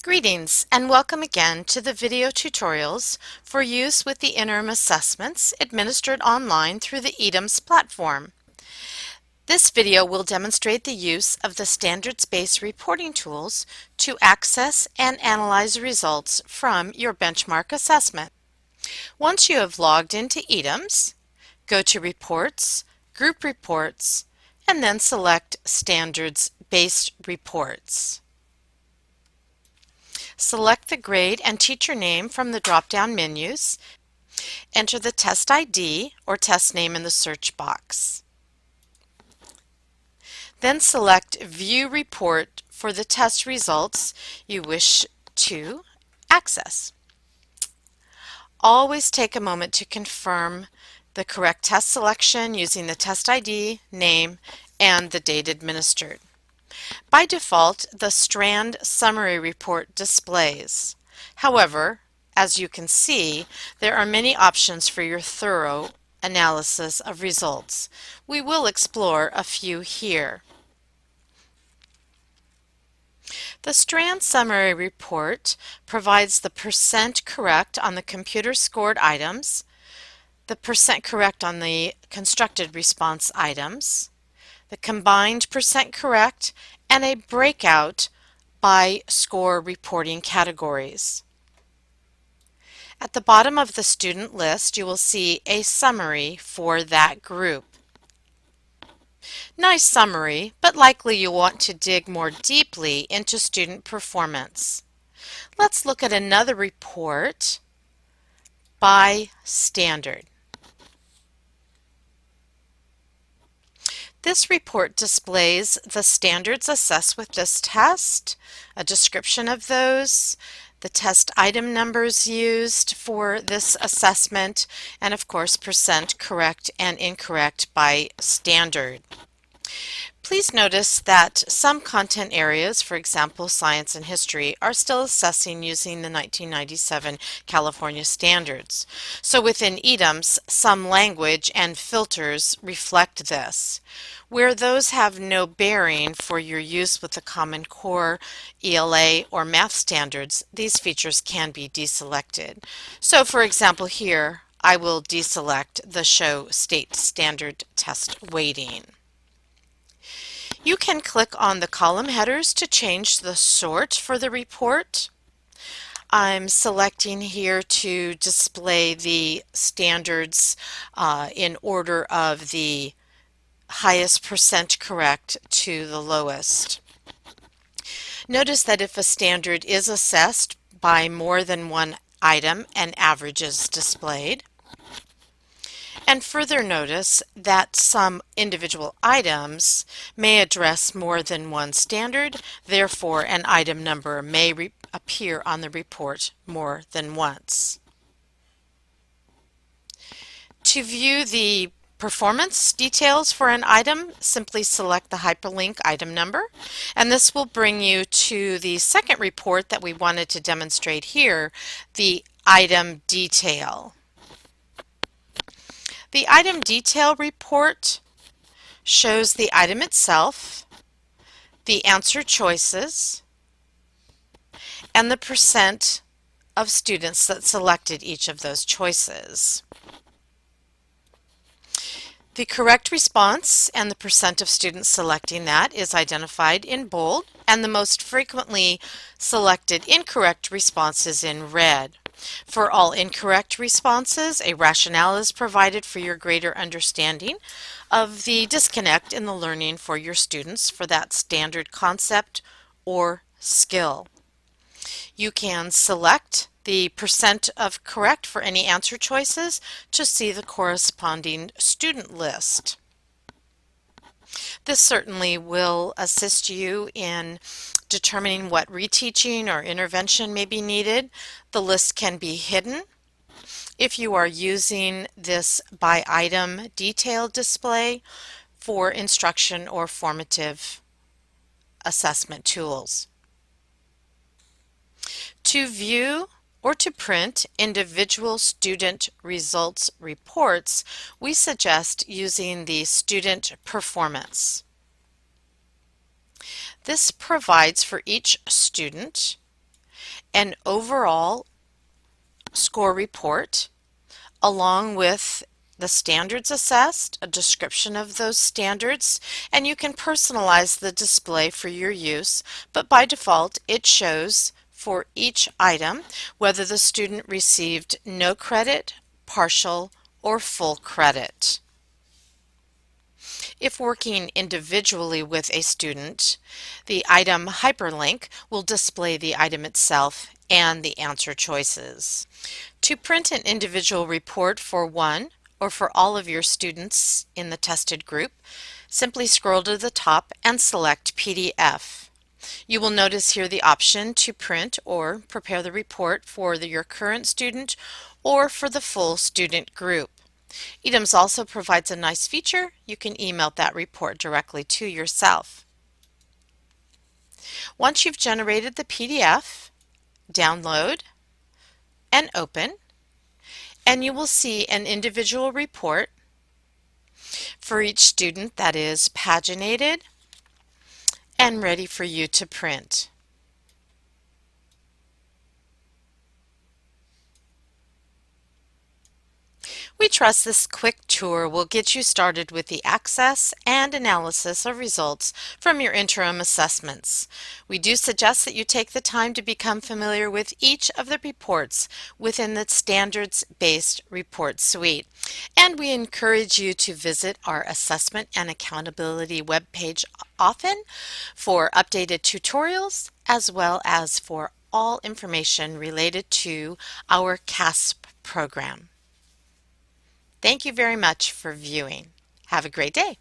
Greetings and welcome again to the video tutorials for use with the interim assessments administered online through the EADMS platform. This video will demonstrate the use of the standards-based reporting tools to access and analyze results from your benchmark assessment. Once you have logged into EADMS, go to Reports, Group Reports, and then select Standards-Based Reports. Select the grade and teacher name from the drop-down menus. Enter the test ID or test name in the search box. Then select View Report for the test results you wish to access. Always take a moment to confirm the correct test selection using the test ID, name, and the date administered. By default, the Strand Summary Report displays. However, as you can see, there are many options for your thorough analysis of results. We will explore a few here. The Strand Summary Report provides the percent correct on the computer scored items, the percent correct on the constructed response items, the combined percent correct, and a breakout by score reporting categories. At the bottom of the student list, you will see a summary for that group. Nice summary, but likely you'll want to dig more deeply into student performance. Let's look at another report by standard. This report displays the standards assessed with this test, a description of those, the test item numbers used for this assessment, and of course percent correct and incorrect by standard. Please notice that some content areas, for example science and history, are still assessing using the 1997 California standards. So within EADMS, some language and filters reflect this. Where those have no bearing for your use with the Common Core, ELA, or math standards, these features can be deselected. So for example here, I will deselect the Show State Standard Test Weighting. You can click on the column headers to change the sort for the report. I'm selecting here to display the standards in order of the highest percent correct to the lowest. Notice that if a standard is assessed by more than one item, an average is displayed. And further notice that some individual items may address more than one standard, therefore an item number may appear on the report more than once. To view the performance details for an item, simply select the hyperlink item number, and this will bring you to the second report that we wanted to demonstrate here, the item detail. The item detail report shows the item itself, the answer choices, and the percent of students that selected each of those choices. The correct response and the percent of students selecting that is identified in bold, and the most frequently selected incorrect response is in red. For all incorrect responses, a rationale is provided for your greater understanding of the disconnect in the learning for your students for that standard concept or skill. You can select the percent of correct for any answer choices to see the corresponding student list. This certainly will assist you in determining what reteaching or intervention may be needed. The list can be hidden if you are using this by item detailed display for instruction or formative assessment tools. To view or to print individual student results reports, we suggest using the student performance. This provides for each student an overall score report along with the standards assessed, a description of those standards, and you can personalize the display for your use, but by default it shows for each item whether the student received no credit, partial, or full credit. If working individually with a student, the item hyperlink will display the item itself and the answer choices. To print an individual report for one or for all of your students in the tested group, simply scroll to the top and select PDF. You will notice here the option to print or prepare the report for your current student or for the full student group. EADMS also provides a nice feature. You can email that report directly to yourself. Once you've generated the PDF, download and open, and you will see an individual report for each student that is paginated and ready for you to print. We trust this quick tour will get you started with the access and analysis of results from your interim assessments. We do suggest that you take the time to become familiar with each of the reports within the standards-based report suite. And we encourage you to visit our assessment and accountability webpage often for updated tutorials as well as for all information related to our CASP program. Thank you very much for viewing. Have a great day.